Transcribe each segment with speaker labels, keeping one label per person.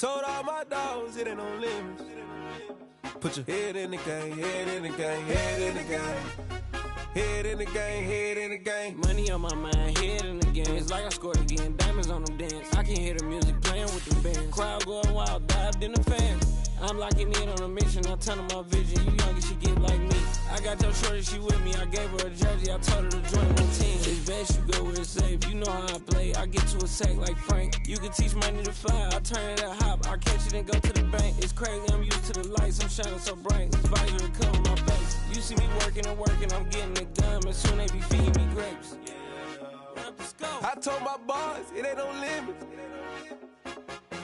Speaker 1: Told all my dogs it ain't no limits. Put your head in the game, head in the game, head in the game. Head in the game, head in the game.
Speaker 2: Money on my mind, head in the game. It's like I scored again, diamonds on them dance. I can hear the music playing with the bands. Crowd going wild, dived in the fans. I'm locking in on a mission, I tell her my vision. You young and she get like me. I got your shorty, she with me. I gave her a jersey, I told her to join my team. It's best you go where it's safe. You know how I play. I get to a sack like Frank. You can teach money to fly. I turn it up hop. I catch it and go to the bank. It's crazy, I'm used to the lights. I'm shining so bright. This visor will cover my face. You see me working and working. I'm getting it done. And soon they be feeding me grapes.
Speaker 1: I told my boys it ain't no limits.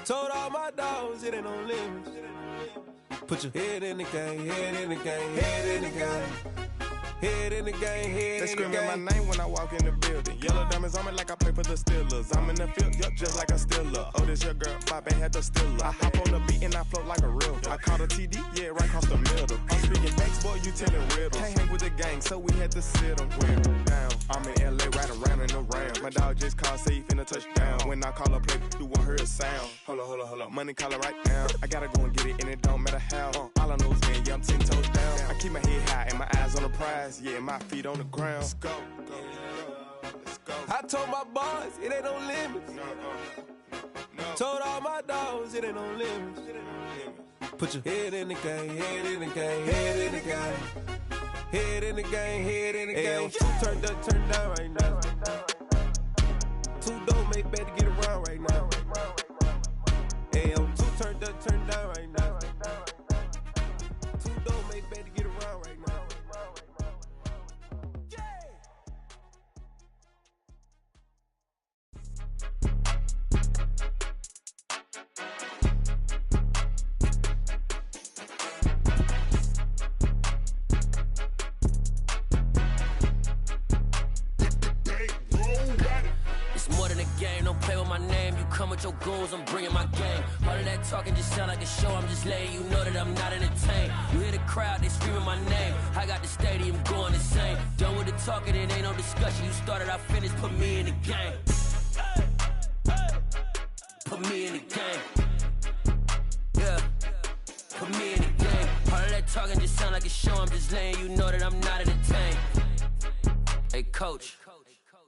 Speaker 1: Told all my dogs it ain't no limits. Put your head in the game, head in the game, head in the game. Head in the game, head in the game.
Speaker 3: They screaming my name when I walk in the building. Yellow diamonds on me like I play for the Steelers. I'm in the field, yup, just like a Steeler. Oh, this your girl, Bobby had the Steeler. I hop on the beat and I float like a real. I caught a TD, yeah, right across the middle. I'm speaking facts, boy, you telling riddles. Can't hang with the gang, so we had to sit them down. I'm in LA, right around and around. My dog just called, say he finna touchdown. When I call a play, you won't hear a sound. Hold up, money calling right now. I gotta go and get it, and it don't matter how. All I know is win, yeah, I'm 10 toes down. I keep my head high and my eyes on the prize. Yeah, my feet on the ground. Let's go. Let's go.
Speaker 1: I told my boys it ain't no limits.
Speaker 3: No.
Speaker 1: Told all my dogs it ain't no limits. Put your head in the game, head in the game, head in the game. Head in the game, head in the game. Two turned up, turned down right now. Two don't make bad to get around right now. Hey, I'm two turned up, turned down right now. Two don't make bad to get around right now.
Speaker 4: Come with your goons, I'm bringing my gang. All of that talking just sound like a show. I'm just letting you know that I'm not entertained. You hear the crowd, they screaming my name. I got the stadium going insane. Done with the talking, it ain't no discussion. You started, I finished, put me in the game. Put me in the game. Yeah, put me in the game. All of that talking just sound like a show. I'm just letting you know that I'm not entertained. Hey, coach.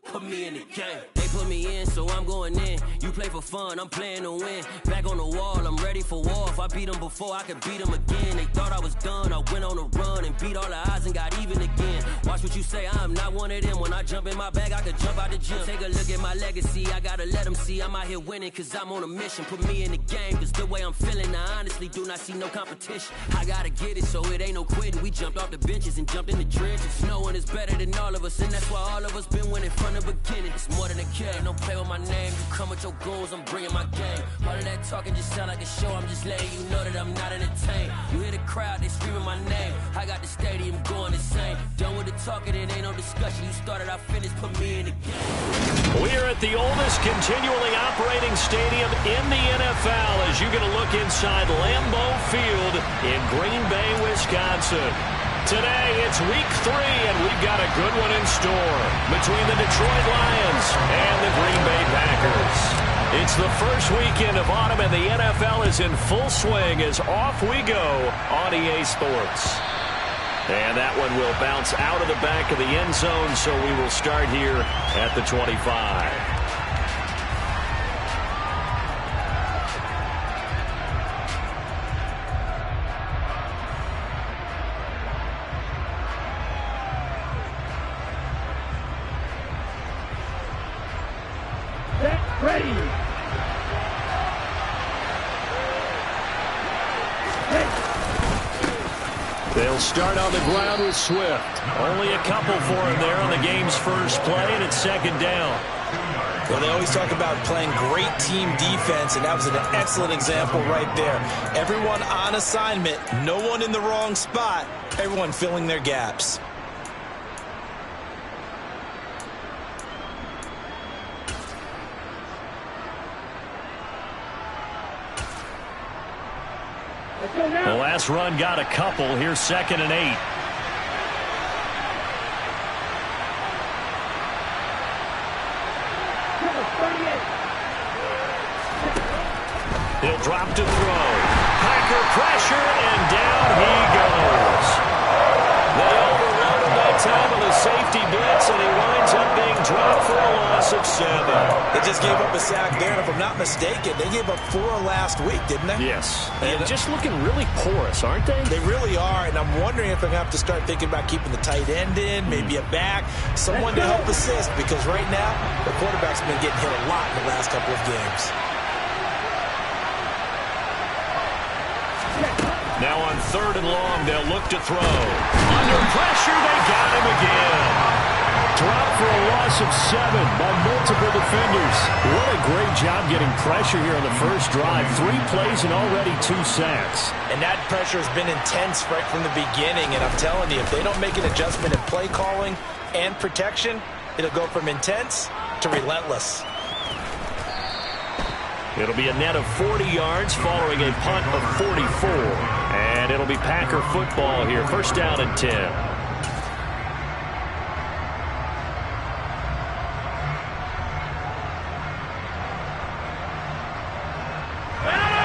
Speaker 4: Put me in the game. They put me in, so I'm going in. You play for fun, I'm playing to win. Back on the wall, I'm ready for war. If I beat them before, I could beat them again. They thought I was done, I went on a run and beat all the odds and got even again. Watch what you say, I'm not one of them. When I jump in my bag, I could jump out the gym. Take a look at my legacy, I gotta let them see I'm out here winning, cause I'm on a mission. Put me in the game, cause the way I'm feeling, I honestly do not see no competition. I gotta get it, so it ain't no quitting. We jumped off the benches and jumped in the trenches. No one is better than all of us, and that's why all of us been winning from the beginning. It's more than a game, don't play with my name. You come with your goons, I'm bringing my game. All of that talking just sound like a show. I'm just letting you know that I'm not entertained. You hear the crowd, they screaming my name. I got the stadium going insane. Done with the talking, it ain't no discussion. You started, I finished, put me in the game.
Speaker 5: We are at the oldest continually operating stadium in the NFL as you get a look inside Lambeau Field in Green Bay, Wisconsin. Today, it's week 3, and we've got a good one in store between the Detroit Lions and the Green Bay Packers. It's the first weekend of autumn, and the NFL is in full swing as off we go on EA Sports. And that one will bounce out of the back of the end zone, so we will start here at the 25. They'll start on the ground with Swift. Only a couple for him there on the game's first play, and it's second down.
Speaker 6: Well, they always talk about playing great team defense, and that was an excellent example right there. Everyone on assignment, no one in the wrong spot, everyone filling their gaps.
Speaker 5: The last run got a couple. Here's 2nd and 8. He'll drop to throw. Packer pressure, and down he goes. They overloaded that time with a safety blitz, and he winds up being dropped for a loss of 7.
Speaker 6: They just gave up a sack there, and if I'm not mistaken, they gave up 4 last week, didn't they?
Speaker 5: Yes. And just looking really porous, aren't they?
Speaker 6: They really are, and I'm wondering if they're going to have to start thinking about keeping the tight end in, maybe a back, someone to help assist, because right now, the quarterback's been getting hit a lot in the last couple of games.
Speaker 5: Now on 3rd and long, they'll look to throw. Under pressure, they got him again. Dropped for a loss of 7 by multiple defenders. What a great job getting pressure here on the first drive. 3 plays and already 2 sacks.
Speaker 6: And that pressure has been intense right from the beginning, and I'm telling you, if they don't make an adjustment in play calling and protection, it'll go from intense to relentless.
Speaker 5: It'll be a net of 40 yards following a punt of 44. And it'll be Packer football here. 1st down and 10.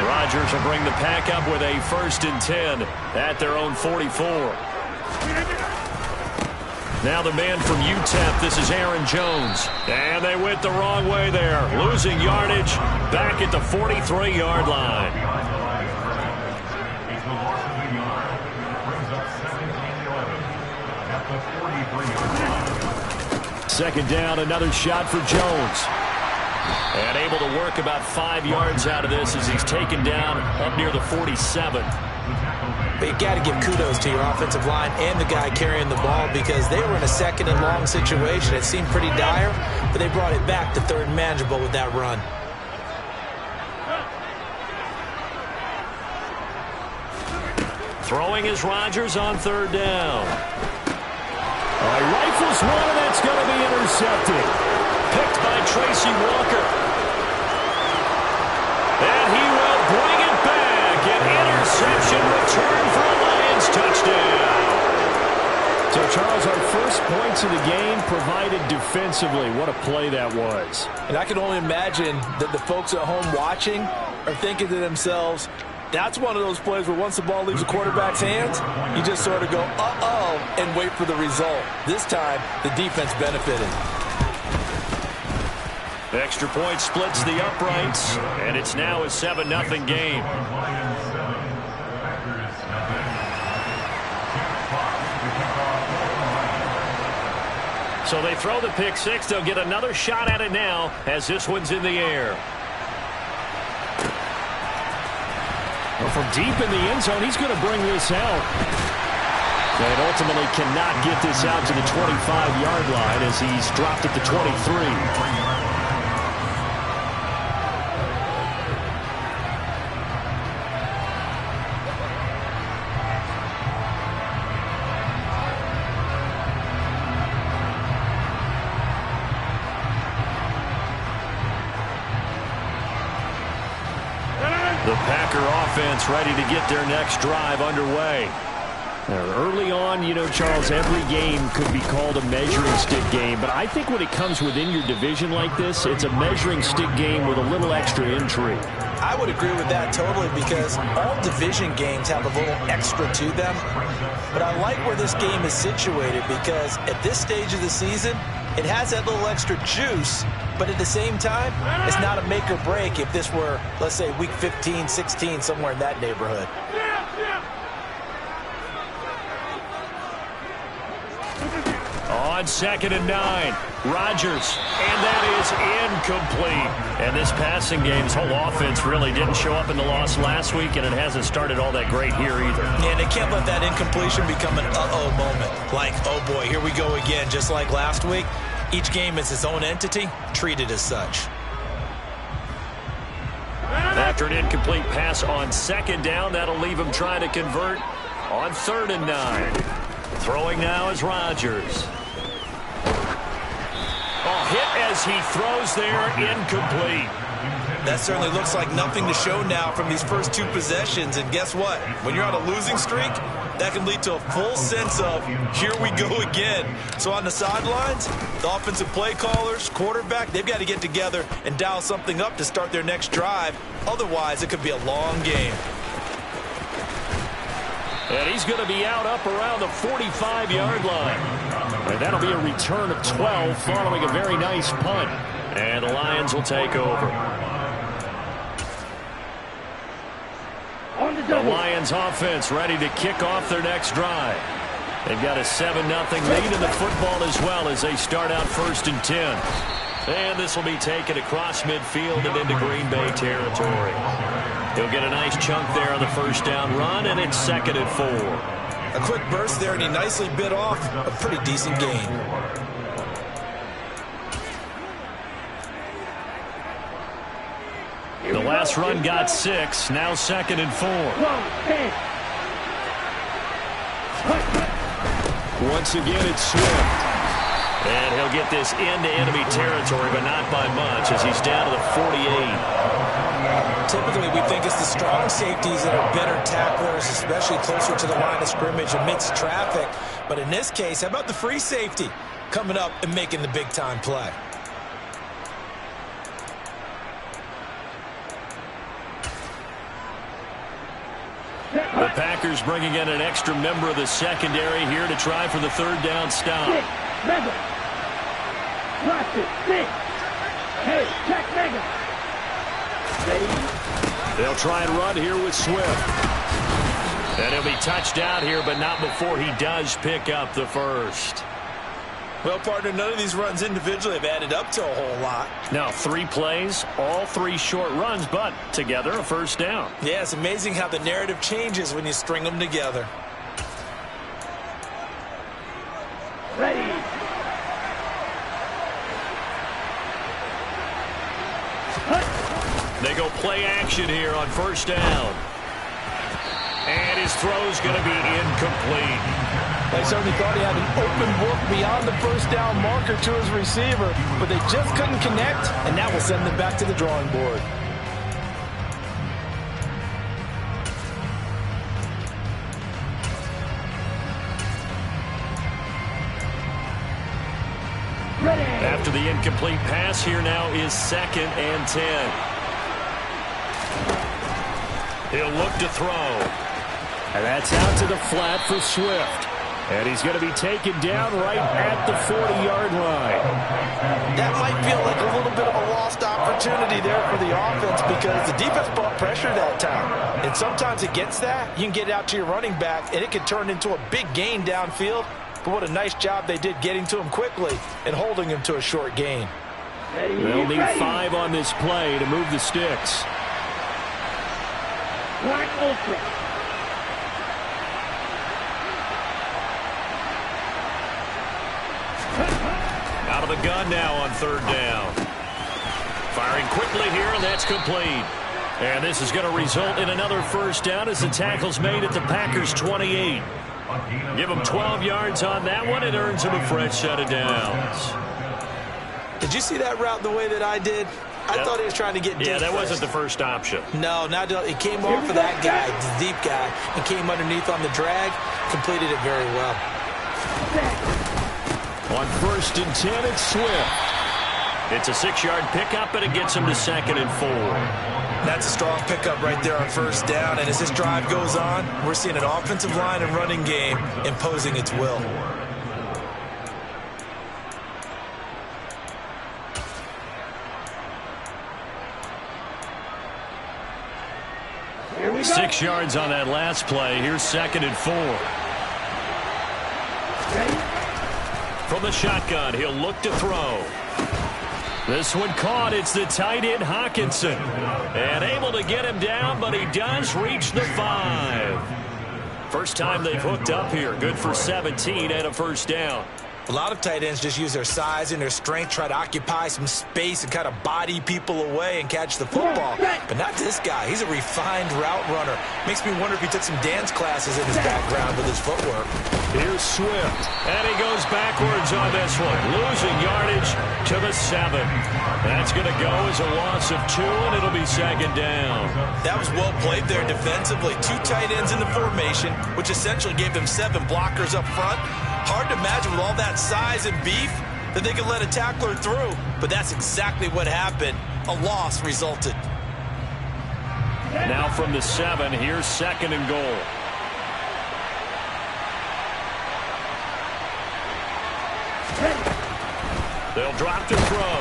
Speaker 5: Rodgers will bring the pack up with a 1st and 10 at their own 44. Now the man from UTEP, this is Aaron Jones. And they went the wrong way there. Losing yardage back at the 43-yard line. Second down, another shot for Jones. And able to work about 5 yards out of this as he's taken down up near the 47.
Speaker 6: But you got to give kudos to your offensive line and the guy carrying the ball, because they were in a 2nd and long situation. It seemed pretty dire, but they brought it back to 3rd and manageable with that run.
Speaker 5: Throwing is Rodgers on 3rd down. Rifles one, and that's going to be intercepted. Picked by Tracy Walker. And he will bring it back. An interception return for a Lions touchdown. So, Charles, our first points of the game provided defensively. What a play that was.
Speaker 6: And I can only imagine that the folks at home watching are thinking to themselves, that's one of those plays where once the ball leaves the quarterback's hands, you just sort of go, uh-oh, and wait for the result. This time, the defense benefited.
Speaker 5: Extra point splits the uprights, and it's now a 7-0 game. So they throw the pick 6. They'll get another shot at it now as this one's in the air. Well, from deep in the end zone, he's going to bring this out. And ultimately cannot get this out to the 25-yard line as he's dropped at the 23. The Packer offense ready to get their next drive underway. Now, early on, you know, Charles, every game could be called a measuring stick game, but I think when it comes within your division like this, it's a measuring stick game with a little extra intrigue.
Speaker 6: I would agree with that totally, because all division games have a little extra to them. But I like where this game is situated, because at this stage of the season, it has that little extra juice, but at the same time, it's not a make or break if this were, let's say, week 15, 16, somewhere in that neighborhood.
Speaker 5: On 2nd and 9, Rodgers, and that is incomplete. And this passing game's whole offense really didn't show up in the loss last week, and it hasn't started all that great here either.
Speaker 6: Yeah, they can't let that incompletion become an uh-oh moment. Like, oh boy, here we go again, just like last week. Each game is its own entity, treated as such.
Speaker 5: After an incomplete pass on 2nd down, that'll leave him trying to convert on 3rd and 9. Throwing now is Rodgers. Oh, hit as he throws there, incomplete.
Speaker 6: That certainly looks like nothing to show now from these first 2 possessions. And guess what? When you're on a losing streak, that can lead to a full sense of, here we go again. So on the sidelines, the offensive play callers, quarterback, they've got to get together and dial something up to start their next drive. Otherwise, it could be a long game.
Speaker 5: And he's going to be out up around the 45-yard line. And that'll be a return of 12 following a very nice punt. And the Lions will take over. The Lions offense ready to kick off their next drive. They've got a 7-0 lead in the football as well as they start out 1st and 10. And this will be taken across midfield and into Green Bay territory. He'll get a nice chunk there on the first down run, and it's 2nd and 4.
Speaker 6: A quick burst there, and he nicely bit off a pretty decent gain.
Speaker 5: The last run got 6, now 2nd and 4. Once again, it's Swift. And he'll get this into enemy territory, but not by much as he's down to the 48.
Speaker 6: Typically, we think it's the strong safeties that are better tacklers, especially closer to the line of scrimmage amidst traffic. But in this case, how about the free safety coming up and making the big-time play?
Speaker 5: The Packers bringing in an extra member of the secondary here to try for the 3rd down stop. They'll try and run here with Swift. And he'll be touched out here, but not before he does pick up the first.
Speaker 6: Well, partner, none of these runs individually have added up to a whole lot.
Speaker 5: Now, 3 plays, all 3 short runs, but together a first down.
Speaker 6: Yeah, it's amazing how the narrative changes when you string them together.
Speaker 7: Ready.
Speaker 5: They go play action here on first down. And his throw's going to be incomplete.
Speaker 6: They certainly thought he had an open book beyond the first down marker to his receiver, but they just couldn't connect, and that will send them back to the drawing board.
Speaker 5: After the incomplete pass, here now is 2nd and 10. He'll look to throw. And that's out to the flat for Swift. And he's going to be taken down right at the 40-yard line.
Speaker 6: That might feel like a little bit of a lost opportunity there for the offense because the defense brought pressure that time. And sometimes against that, you can get out to your running back, and it can turn into a big gain downfield. But what a nice job they did getting to him quickly and holding him to a short gain.
Speaker 5: They'll need 5 on this play to move the sticks.
Speaker 7: Black Ultra.
Speaker 5: Out of the gun now on 3rd down. Firing quickly here, and that's complete. And this is going to result in another first down as the tackle's made at the Packers' 28. Give him 12 yards on that one. It earns him a fresh set of downs.
Speaker 6: Did you see that route the way that I did? I thought he was trying to get deep.
Speaker 5: Yeah, that
Speaker 6: first.
Speaker 5: wasn't the first option.
Speaker 6: No, it came off of that guy, the deep guy, and came underneath on the drag, completed it very well.
Speaker 5: On 1st and 10, it's Swift. It's a 6-yard pickup, and it gets him to 2nd and 4.
Speaker 6: That's a strong pickup right there on first down, and as this drive goes on, we're seeing an offensive line and running game imposing its will.
Speaker 7: Here we go.
Speaker 5: 6 yards on that last play. Here's 2nd and 4.
Speaker 7: Ready.
Speaker 5: From the shotgun, he'll look to throw. This one caught. It's the tight end, Hawkinson. And able to get him down, but he does reach the 5. First time they've hooked up here. Good for 17 and a first down.
Speaker 6: A lot of tight ends just use their size and their strength, try to occupy some space and kind of body people away and catch the football. But not this guy. He's a refined route runner. Makes me wonder if he took some dance classes in his background with his footwork.
Speaker 5: Here's Swift, and he goes backwards on this one, losing yardage to the 7. That's going to go as a loss of 2, and it'll be second down.
Speaker 6: That was well played there defensively. 2 tight ends in the formation, which essentially gave them 7 blockers up front. Hard to imagine with all that size and beef that they could let a tackler through. But that's exactly what happened. A loss resulted.
Speaker 5: Now from the 7, here's second and goal. They'll drop to throw.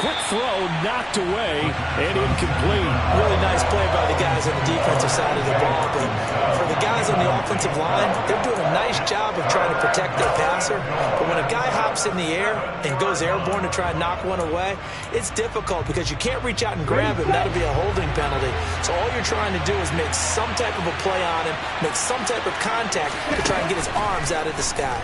Speaker 5: Quick throw knocked away and incomplete.
Speaker 6: Really nice play by the guys on the defensive side of the ball. But for the guys on the offensive line, they're doing a nice job of trying to protect their passer. But when a guy hops in the air and goes airborne to try and knock one away, it's difficult because you can't reach out and grab him. That'll be a holding penalty. So all you're trying to do is make some type of a play on him, make some type of contact to try and get his arms out of the sky.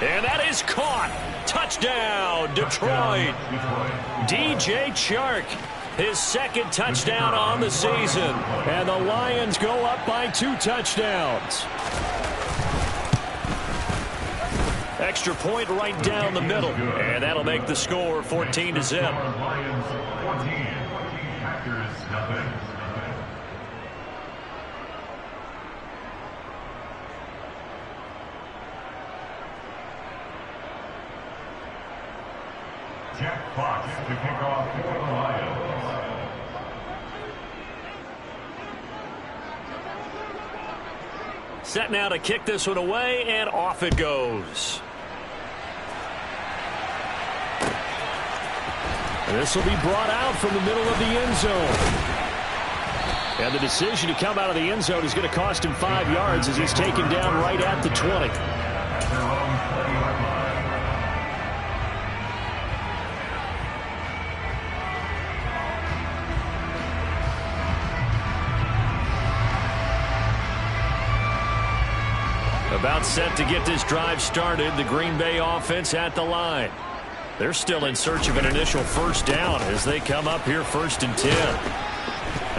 Speaker 5: And that is caught. Touchdown, Detroit. DJ Chark, his second touchdown on the season. And the Lions go up by 2 touchdowns. Extra point right down the middle. And that'll make the score 14-0.
Speaker 8: Jack Fox to kick off for the Lions.
Speaker 5: Set now to kick this one away, and off it goes. This will be brought out from the middle of the end zone. And the decision to come out of the end zone is going to cost him 5 yards as he's taken down right at the 20. About set to get this drive started, the Green Bay offense at the line. They're still in search of an initial first down as they come up here 1st and 10.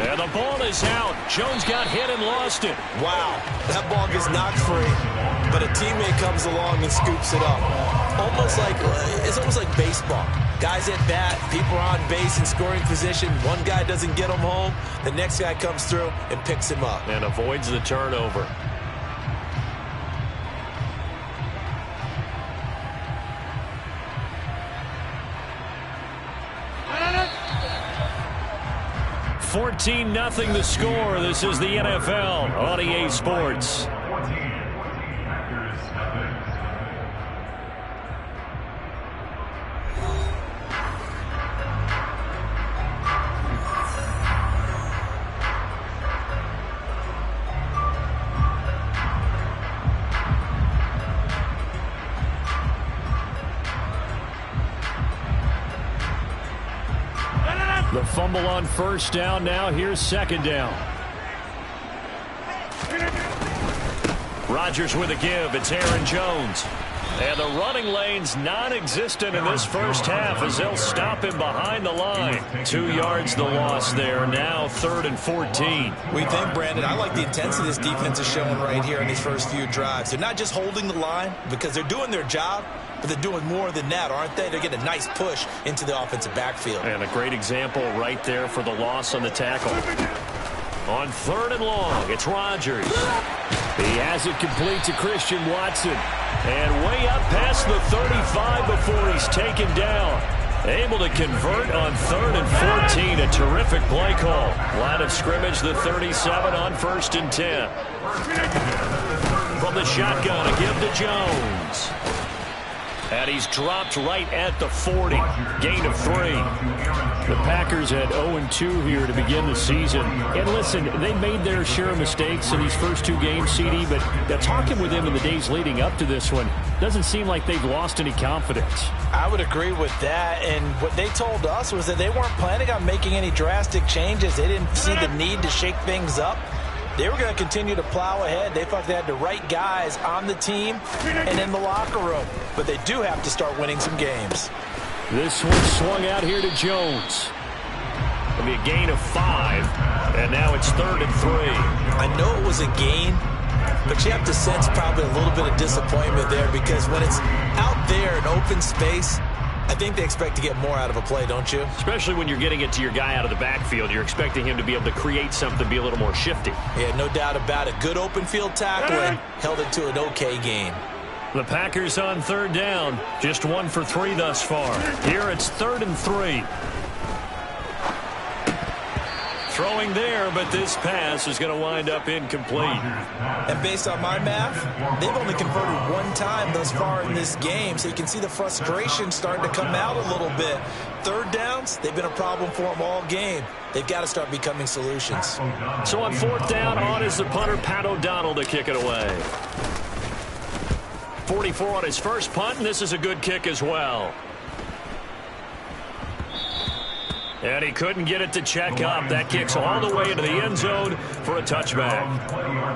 Speaker 5: And the ball is out. Jones got hit and lost it.
Speaker 6: Wow, that ball gets knocked free, but a teammate comes along and scoops it up. It's almost like baseball. Guys at bat, people are on base in scoring position. One guy doesn't get him home, the next guy comes through and picks him up.
Speaker 5: And avoids the turnover. $14-0 the score. This is the NFL on EA Sports. The fumble on first down. Now here's second down. Rodgers with a give. It's Aaron Jones. And the running lane's non-existent in this first half as they'll stop him behind the line. 2 yards the loss there. Now 3rd and 14.
Speaker 6: We think, Brandon, I like the intensity this defense is showing right here in these first few drives. They're not just holding the line because they're doing their job, but they're doing more than that, aren't they? They're getting a nice push into the offensive backfield.
Speaker 5: And a great example right there for the loss on the tackle. On 3rd and long, it's Rodgers. He has it complete to Christian Watson. And way up past the 35 before he's taken down. Able to convert on 3rd and 14. A terrific play call. Line of scrimmage, the 37 on 1st and 10. From the shotgun, a give to Jones. And he's dropped right at the 40. Gain of 3. The Packers had 0-2 here to begin the season. And listen, they made their share of mistakes in these first 2 games, CD, but talking with them in the days leading up to this one, doesn't seem like they've lost any confidence.
Speaker 6: I would agree with that. And what they told us was that they weren't planning on making any drastic changes. They didn't see the need to shake things up. They were going to continue to plow ahead. They thought they had the right guys on the team and in the locker room. But they do have to start winning some games.
Speaker 5: This one swung out here to Jones. It'll be a gain of 5, and now it's 3rd and 3.
Speaker 6: I know it was a gain, but you have to sense probably a little bit of disappointment there because when it's out there in open space, I think they expect to get more out of a play, don't you?
Speaker 5: Especially when you're getting it to your guy out of the backfield. You're expecting him to be able to create something, be a little more shifty.
Speaker 6: Yeah, no doubt about it. Good open field tackling, held it to an okay game.
Speaker 5: The Packers on 3rd down. Just 1 for 3 thus far. Here it's 3rd and 3. Throwing there, but this pass is going to wind up incomplete.
Speaker 6: And based on my math, they've only converted 1 time thus far in this game, so you can see the frustration starting to come out a little bit. 3rd downs, they've been a problem for them all game. They've got to start becoming solutions.
Speaker 5: So on 4th down, on is the punter, Pat O'Donnell, to kick it away. 44 on his first punt, and this is a good kick as well. And he couldn't get it to check up. That kicks all the way into the end zone for a touchback.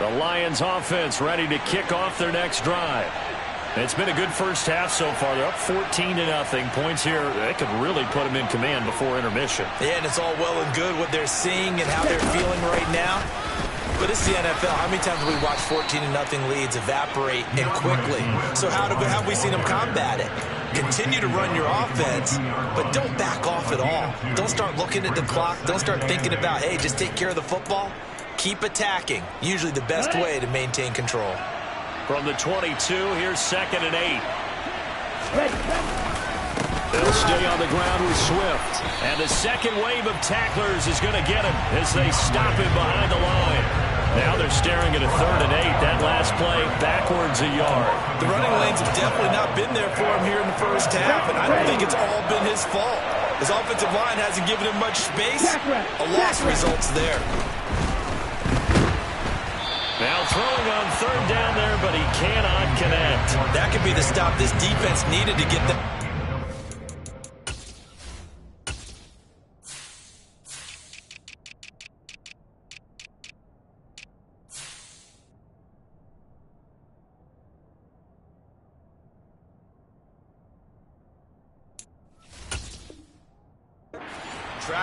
Speaker 5: The Lions offense ready to kick off their next drive. It's been a good first half so far. They're up 14-0. Points here, they could really put them in command before intermission.
Speaker 6: Yeah, and it's all well and good what they're seeing and how they're feeling right now. But it's the NFL. How many times have we watched 14-0 leads evaporate and quickly? So how have we seen them combat it? Continue to run your offense, but don't back off at all. Don't start looking at the clock. Don't start thinking about, hey, just take care of the football. Keep attacking. Usually the best way to maintain control.
Speaker 5: From the 22, here's 2nd and 8. They'll stay on the ground with Swift. And the second wave of tacklers is going to get him as they stop him behind the line. Now they're staring at a 3rd and 8. That last play backwards a yard.
Speaker 6: The running lanes have definitely not been there for him here in the first half, and I don't think it's all been his fault. His offensive line hasn't given him much space. A loss results there.
Speaker 5: Now throwing on 3rd down there, but he cannot connect.
Speaker 6: That could be the stop this defense needed to get them.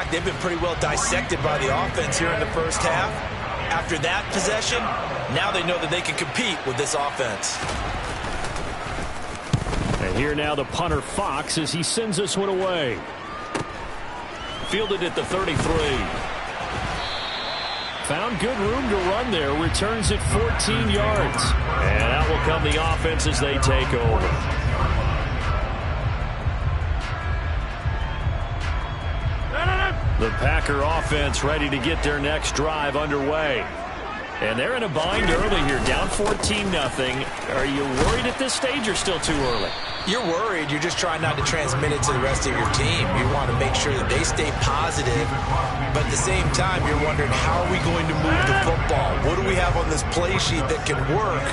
Speaker 6: They've been pretty well dissected by the offense here in the first half. After that possession, now they know that they can compete with this offense.
Speaker 5: And here now the punter Fox as he sends this one away. Fielded at the 33. Found good room to run there. Returns it 14 yards. And out will come the offense as they take over. The Packer offense ready to get their next drive underway. And they're in a bind early here, down 14-0. Are you worried at this stage or still too early?
Speaker 6: You're worried. You're just trying not to transmit it to the rest of your team. You want to make sure that they stay positive. But at the same time, you're wondering, how are we going to move the football? What do we have on this play sheet that can work?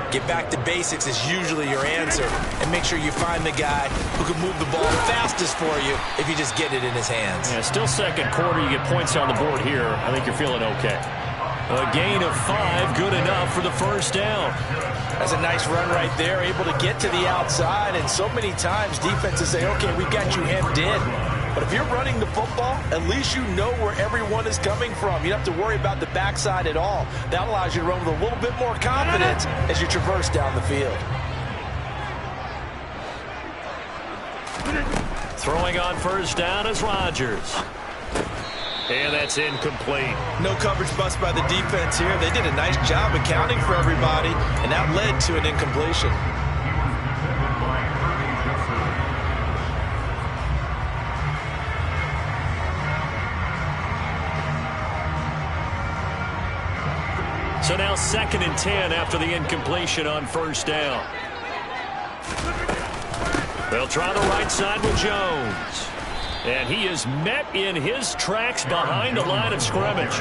Speaker 6: Get back to basics is usually your answer. And make sure you find the guy who can move the ball fastest for you if you just get it in his hands.
Speaker 5: Yeah, still second quarter. You get points on the board here. I think you're feeling okay. A gain of 5, good enough for the first down.
Speaker 6: That's a nice run right there, able to get to the outside. And so many times defenses say, okay, we've got you hemmed in. But if you're running the football, at least you know where everyone is coming from. You don't have to worry about the backside at all. That allows you to run with a little bit more confidence as you traverse down the field.
Speaker 5: Throwing on first down is Rodgers. And that's incomplete.
Speaker 6: No coverage bust by the defense here. They did a nice job accounting for everybody, and that led to an incompletion.
Speaker 5: So now 2nd and 10 after the incompletion on first down. They'll try the right side with Jones. And he is met in his tracks behind the line of scrimmage.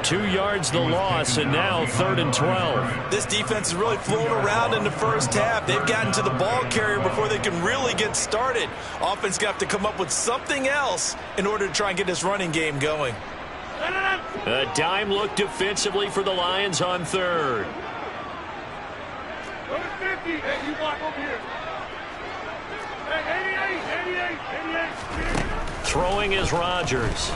Speaker 5: 2 yards the loss, and now 3rd and 12.
Speaker 6: This defense is really flown around in the first half. They've gotten to the ball carrier before they can really get started. Offense got to come up with something else in order to try and get this running game going.
Speaker 5: A dime look defensively for the Lions on 3rd.
Speaker 8: Number 50. Hey, you block over here. Hey, 88.
Speaker 5: Throwing is Rodgers.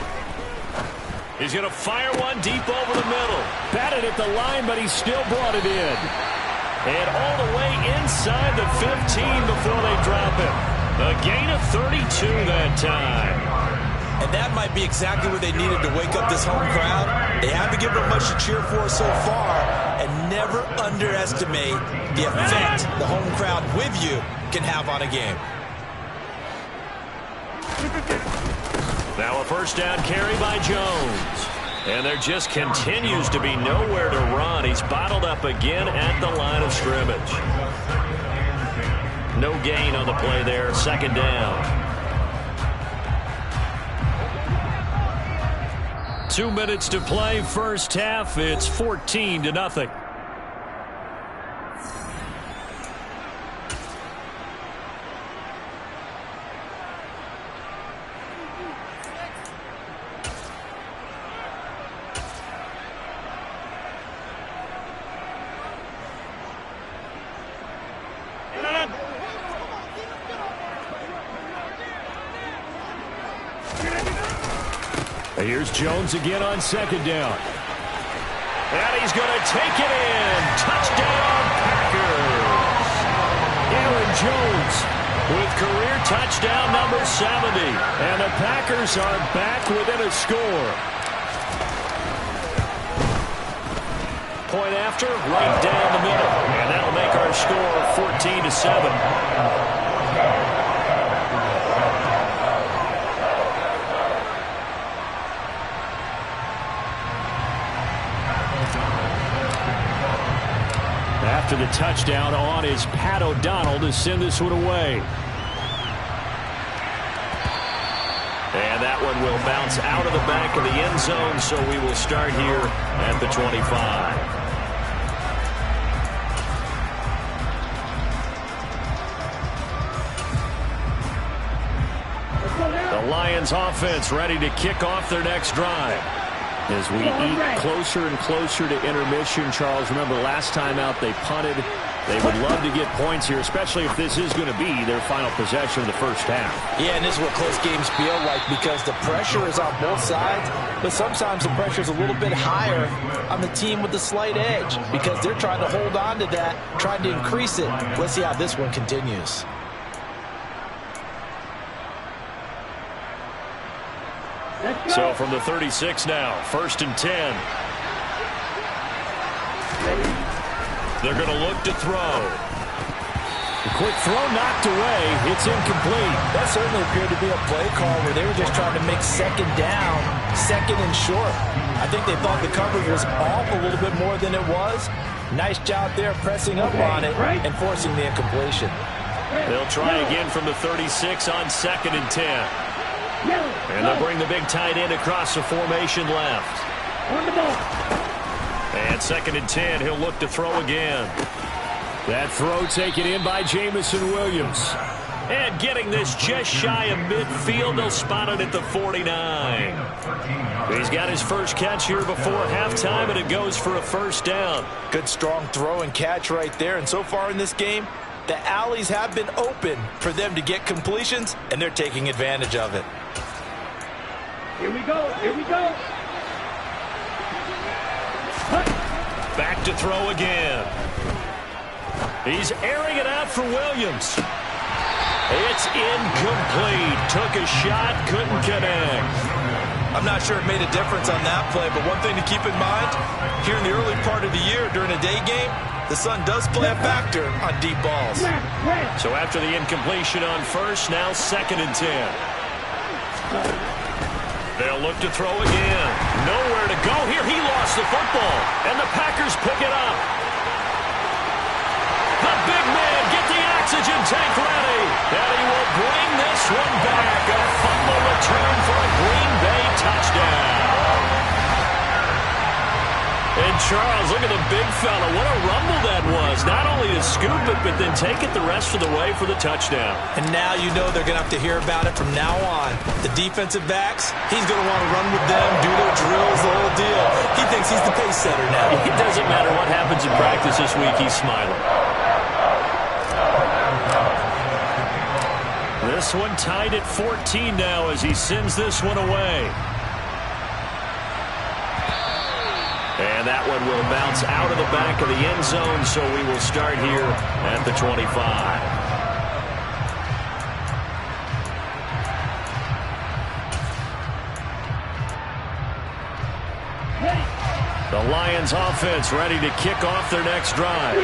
Speaker 5: He's going to fire one deep over the middle. Batted at the line, but he still brought it in. And all the way inside the 15 before they drop him. A gain of 32 that time.
Speaker 6: And that might be exactly what they needed to wake up this home crowd. They haven't given them much to cheer for so far. And never underestimate the effect the home crowd with you can have on a game.
Speaker 5: Now a first down carry by Jones. And there just continues to be nowhere to run. He's bottled up again at the line of scrimmage. No gain on the play there. 2nd down. 2 minutes to play. First half. It's 14-0. Here's Jones again on 2nd down. And he's going to take it in. Touchdown, Packers. Aaron Jones with career touchdown number 70. And the Packers are back within a score. Point after, right down the middle. And that'll make our score 14-7. After the touchdown on is Pat O'Donnell to send this one away. And that one will bounce out of the back of the end zone, so we will start here at the 25. The Lions offense ready to kick off their next drive. As we eat closer and closer to intermission, Charles, remember last time out they punted. They would love to get points here, especially if this is going to be their final possession of the first half.
Speaker 6: Yeah, and this is what close games feel like because the pressure is on both sides, but sometimes the pressure is a little bit higher on the team with the slight edge because they're trying to hold on to that, trying to increase it. Let's see how this one continues.
Speaker 5: So from the 36 now, 1st and 10. They're going to look to throw.
Speaker 6: A quick throw knocked away. It's incomplete. That certainly appeared to be a play call where they were just trying to make 2nd down, 2nd and short. I think they thought the coverage was off a little bit more than it was. Nice job there pressing up on it and forcing the incompletion.
Speaker 5: They'll try again from the 36 on 2nd and 10. And they'll bring the big tight end across the formation left. And 2nd and 10, he'll look to throw again. That throw taken in by Jameson Williams. And getting this just shy of midfield, they'll spot it at the 49. He's got his first catch here before halftime, and it goes for a first down.
Speaker 6: Good strong throw and catch right there. And so far in this game, the alleys have been open for them to get completions, and they're taking advantage of it.
Speaker 7: Here we go. Here we go.
Speaker 5: Back to throw again. He's airing it out for Williams. It's incomplete. Took a shot, couldn't connect.
Speaker 6: I'm not sure it made a difference on that play, but one thing to keep in mind, here in the early part of the year during a day game, the sun does play a factor on deep balls.
Speaker 5: So after the incompletion on first, now 2nd and 10. They'll look to throw again. Nowhere to go here. He lost the football, and the Packers pick it up. The big man, get the oxygen tank ready. And he will Charles, look at the big fella. What a rumble that was. Not only to scoop it, but then take it the rest of the way for the touchdown.
Speaker 6: And now you know they're going to have to hear about it from now on. The defensive backs, he's going to want to run with them, do their drills, the whole deal. He thinks he's the pace setter now.
Speaker 5: It doesn't matter what happens in practice this week, he's smiling. This one tied at 14 now as he sends this one away. And that one will bounce out of the back of the end zone, so we will start here at the 25. The Lions offense ready to kick off their next drive.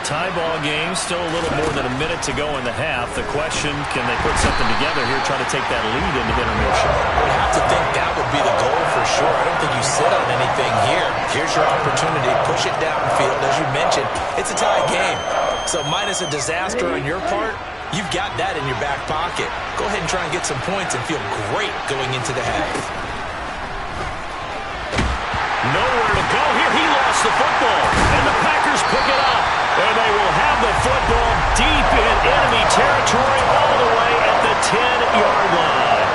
Speaker 5: Tie ball game, still a little more than a minute to go in the half. The question, can they put something together here, try to take that lead into intermission?
Speaker 6: I have to think that would be the goal for sure. I don't think you sit on anything here. Here's your opportunity. Push it downfield. As you mentioned, it's a tie game. So minus a disaster on your part, you've got that in your back pocket. Go ahead and try and get some points and feel great going into the half.
Speaker 5: Nowhere to go here. He lost the football, and the Packers pick it up. And they will have the football deep in enemy territory all the way at the 10-yard line.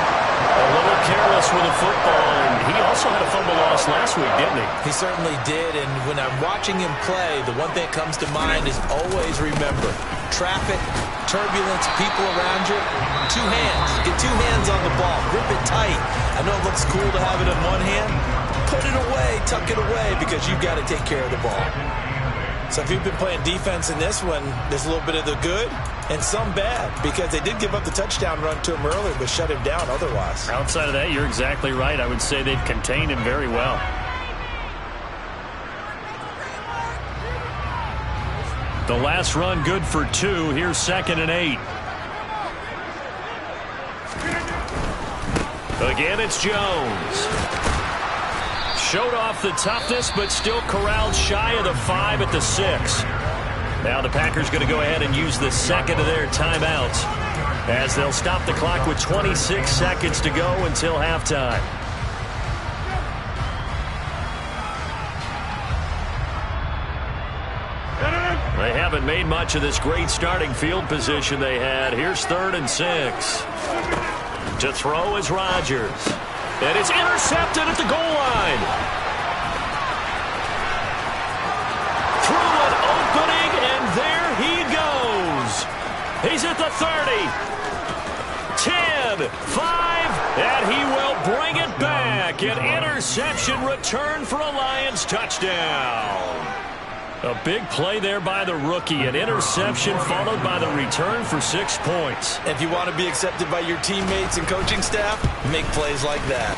Speaker 5: A little careless with the football, and he also had a fumble loss last week, didn't he?
Speaker 6: He certainly did, and when I'm watching him play, the one thing that comes to mind is always remember, traffic, turbulence, people around you, two hands. Get two hands on the ball. Grip it tight. I know it looks cool to have it in one hand. Put it away, tuck it away, because you've got to take care of the ball. So if you've been playing defense in this one, there's a little bit of the good and some bad, because they did give up the touchdown run to him earlier, but shut him down otherwise.
Speaker 5: Outside of that, you're exactly right. I would say they've contained him very well. The last run good for 2. Here's 2nd and 8. Again, it's Jones. Showed off the toughness, but still corralled shy of the 5 at the 6. Now the Packers going to go ahead and use the second of their timeouts as they'll stop the clock with 26 seconds to go until halftime. They haven't made much of this great starting field position they had. Here's 3rd and 6. To throw is Rodgers. And it's intercepted at the goal line. Through an opening, and there he goes. He's at the 30. 10, 5, and he will bring it back. An interception return for a Lions touchdown. A big play there by the rookie. An interception followed by the return for 6 points.
Speaker 6: If you want to be accepted by your teammates and coaching staff, make plays like that.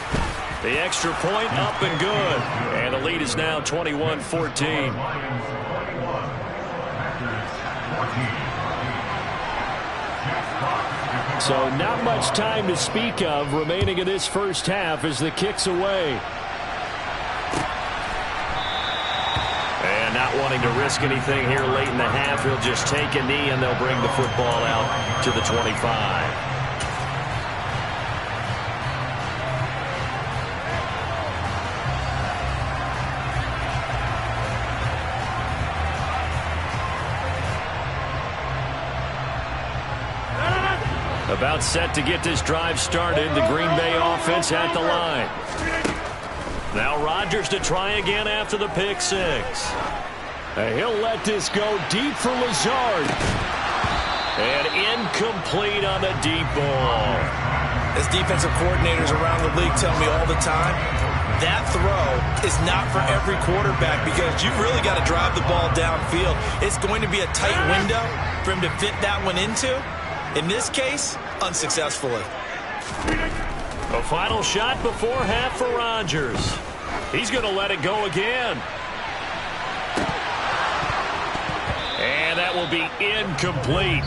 Speaker 5: The extra point up and good. And the lead is now 21-14. So not much time to speak of remaining in this first half as the kick's away. And not wanting to risk anything here late in the half, he'll just take a knee and they'll bring the football out to the 25. About set to get this drive started. The Green Bay offense at the line. Now Rodgers to try again after the pick 6. He'll let this go deep for Lazard. And incomplete on the deep ball.
Speaker 6: As defensive coordinators around the league tell me all the time, that throw is not for every quarterback because you've really got to drive the ball downfield. It's going to be a tight window for him to fit that one into. In this case, unsuccessfully.
Speaker 5: A final shot before half for Rodgers. He's going to let it go again. And that will be incomplete.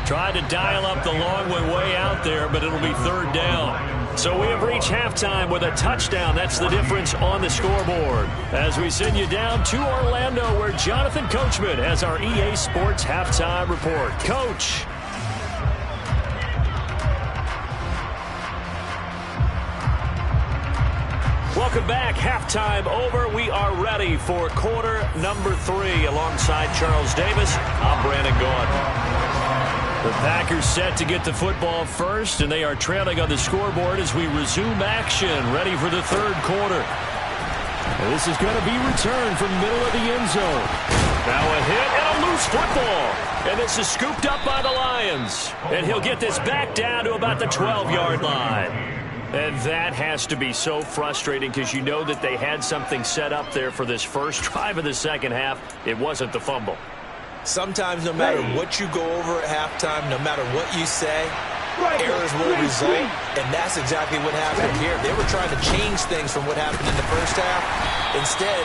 Speaker 5: Tried to dial up the long way out there, but it'll be 3rd down. So we have reached halftime with a touchdown. That's the difference on the scoreboard. As we send you down to Orlando, where Jonathan Coachman has our EA Sports halftime report. Coach. Welcome back. Halftime over. We are ready for quarter number 3. Alongside Charles Davis, I'm Brandon Gaudin. The Packers set to get the football first, and they are trailing on the scoreboard as we resume action, ready for the third quarter. And this is going to be returned from the middle of the end zone. Now a hit and a loose football. And this is scooped up by the Lions. And he'll get this back down to about the 12-yard line. And that has to be so frustrating because you know that they had something set up there for this first drive of the second half. It wasn't the fumble.
Speaker 6: Sometimes no matter what you go over at halftime, no matter what you say, errors will result, and that's exactly what happened here. They were trying to change things from what happened in the first half. Instead,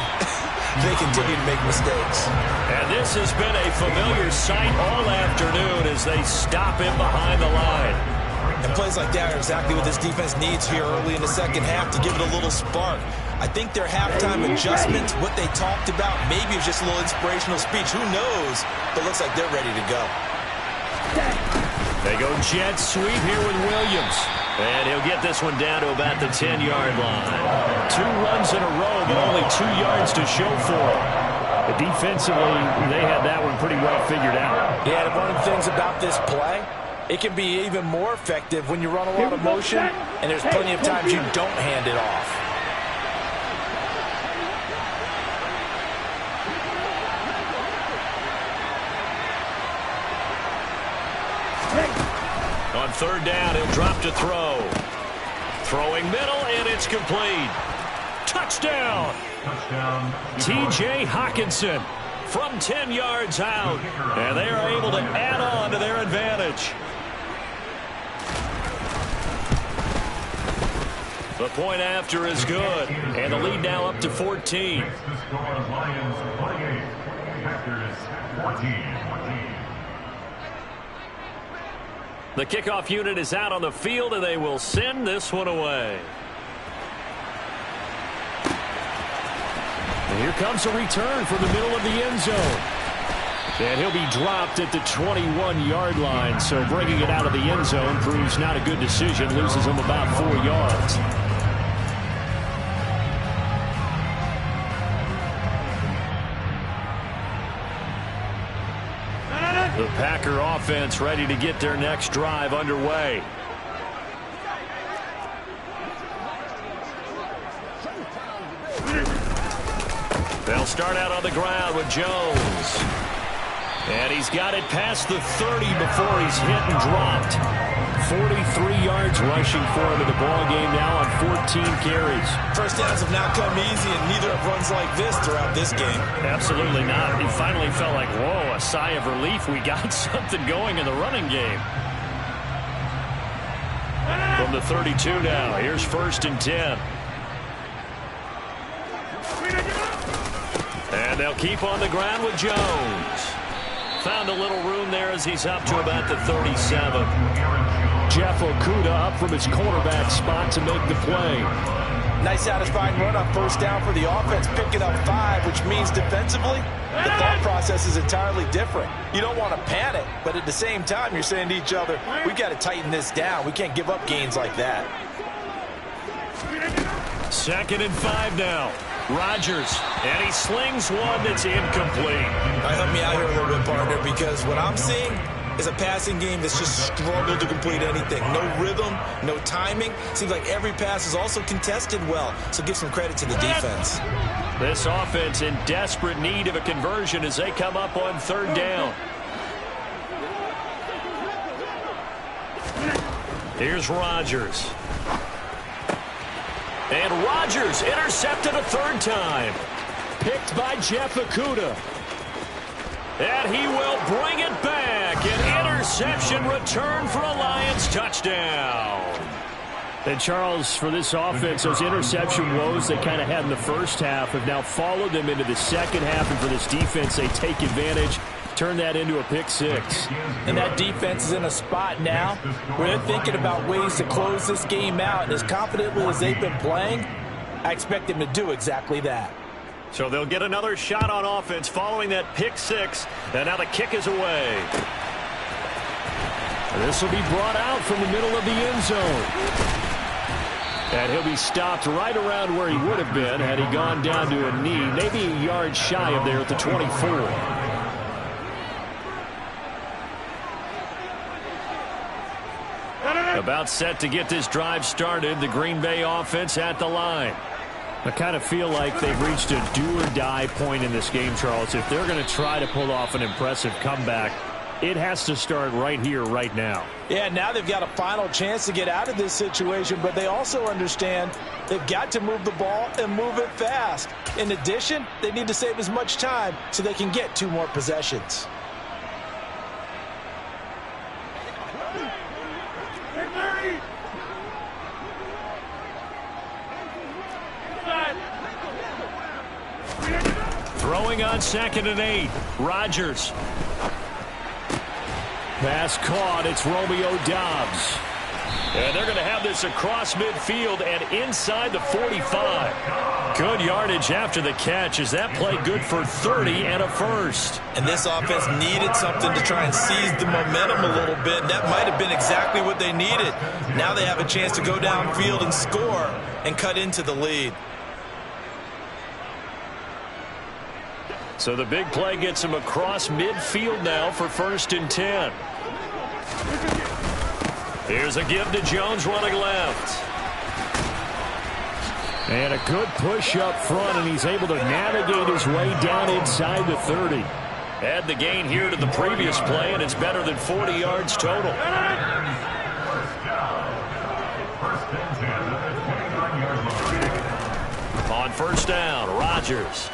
Speaker 6: they continue to make mistakes.
Speaker 5: And this has been a familiar sight all afternoon as they stop him behind the line.
Speaker 6: And plays like that are exactly what this defense needs here early in the second half to give it a little spark. I think their halftime adjustments, what they talked about, maybe it was just a little inspirational speech. Who knows? But it looks like they're ready to go.
Speaker 5: They go jet sweep here with Williams. And he'll get this one down to about the 10-yard line. 2 runs in a row, but only 2 yards to show for it. But defensively, they had that one pretty well figured out.
Speaker 6: Yeah, and one of the things about this play, it can be even more effective when you run a lot of motion, and there's plenty of times you don't hand it off.
Speaker 5: On third down, he'll drop to throw. Throwing middle, and it's complete. Touchdown! T.J. Hockenson from 10 yards out. And they are able to add on to their advantage. The point after is good. And the lead now up to 14. The kickoff unit is out on the field, and they will send this one away. And here comes a return from the middle of the end zone. And he'll be dropped at the 21-yard line, so bringing it out of the end zone proves not a good decision, loses him about 4 yards. The Packer offense ready to get their next drive underway. They'll start out on the ground with Jones. And he's got it past the 30 before he's hit and dropped. 43 yards rushing for him in the ballgame now on 14 carries.
Speaker 6: First downs have not come easy, and neither have runs like this throughout this game.
Speaker 5: Absolutely not. He finally felt like, whoa, a sigh of relief. We got something going in the running game. From the 32 now, here's 1st and 10. And they'll keep on the ground with Jones. Found a little room there as he's up to about the 37. Jeff Okudah up from his cornerback spot to make the play.
Speaker 6: Nice satisfying run on first down for the offense, picking up 5, which means defensively, the thought process is entirely different. You don't want to panic, but at the same time, you're saying to each other, we've got to tighten this down. We can't give up gains like that.
Speaker 5: 2nd and 5 now. Rodgers, and he slings one that's incomplete.
Speaker 6: Help me out here a little bit, partner, because what I'm seeing is a passing game that's just struggled to complete anything. No rhythm, no timing. Seems like every pass is also contested well, so give some credit to the defense.
Speaker 5: This offense in desperate need of a conversion as they come up on 3rd down. Here's Rodgers. And Rodgers intercepted a 3rd time. Picked by Jeff Okudah. And he will bring it back. An interception return for a Lions touchdown. And Charles, for this offense, those interception woes they kind of had in the first half have now followed them into the second half. And for this defense, they take advantage. Turn that into a pick 6.
Speaker 6: And that defense is in a spot now where they're thinking about ways to close this game out. And as confidently as they've been playing, I expect them to do exactly that.
Speaker 5: So they'll get another shot on offense following that pick 6. And now the kick is away. And this will be brought out from the middle of the end zone. And he'll be stopped right around where he would have been had he gone down to a knee, maybe a yard shy of there at the 24. About set to get this drive started, the Green Bay offense at the line. I kind of feel like they've reached a do-or-die point in this game, Charles. If they're going to try to pull off an impressive comeback, it has to start right here, right now.
Speaker 6: Yeah, now they've got a final chance to get out of this situation, but they also understand they've got to move the ball and move it fast. In addition, they need to save as much time so they can get 2 more possessions.
Speaker 5: Throwing on 2nd and 8. Rodgers. Pass caught. It's Romeo Doubs. And they're going to have this across midfield and inside the 45. Good yardage after the catch. Is that play good for 30 and a first?
Speaker 6: And this offense needed something to try and seize the momentum a little bit. That might have been exactly what they needed. Now they have a chance to go downfield and score and cut into the lead.
Speaker 5: So the big play gets him across midfield now for 1st and 10. Here's a give to Jones running left. And a good push up front, and he's able to navigate his way down inside the 30. Add the gain here to the previous play, and it's better than 40 yards total. On 1st down, Rodgers.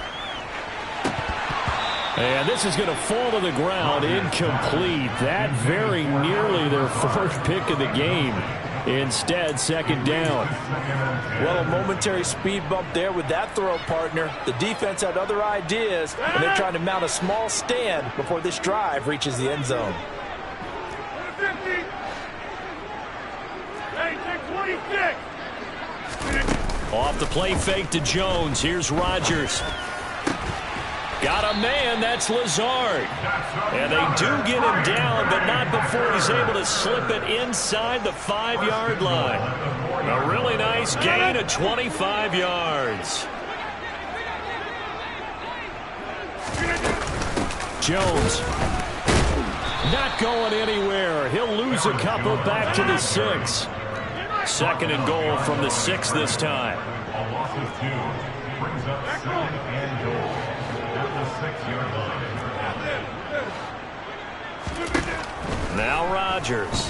Speaker 5: And this is going to fall to the ground, incomplete. That very nearly their 4th pick of the game. Instead, 2nd down.
Speaker 6: Well, a momentary speed bump there with that throw, partner. The defense had other ideas, and they're trying to mount a small stand before this drive reaches the end zone.
Speaker 5: Off the play fake to Jones. Here's Rodgers. Got a man, that's Lazard. And they do get him down, but not before he's able to slip it inside the 5-yard line. A really nice gain of 25 yards. Jones. Not going anywhere. He'll lose a couple back to the 6. 2nd and goal from the 6 this time. Now Rodgers.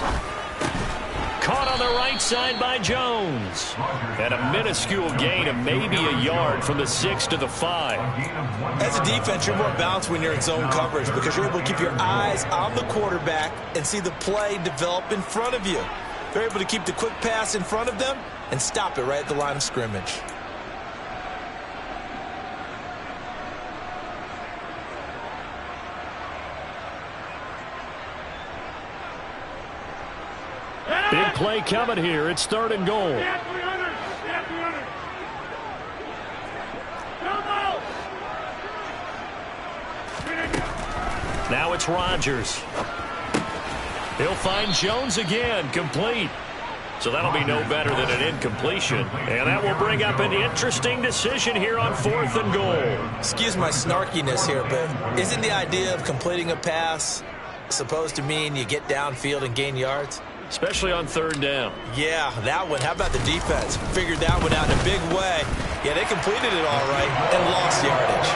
Speaker 5: Caught on the right side by Jones. And a minuscule gain of maybe a yard from the 6 to the 5.
Speaker 6: As a defense, you're more balanced when you're in zone coverage because you're able to keep your eyes on the quarterback and see the play develop in front of you. They're able to keep the quick pass in front of them and stop it right at the line of scrimmage.
Speaker 5: Big play coming here. It's 3rd and goal. Now it's Rodgers. He'll find Jones again, complete. So that'll be no better than an incompletion. And that will bring up an interesting decision here on 4th and goal.
Speaker 6: Excuse my snarkiness here, but isn't the idea of completing a pass supposed to mean you get downfield and gain yards?
Speaker 5: Especially on 3rd down.
Speaker 6: Yeah, that one. How about the defense? Figured that one out in a big way. Yeah, they completed it all right and lost yardage.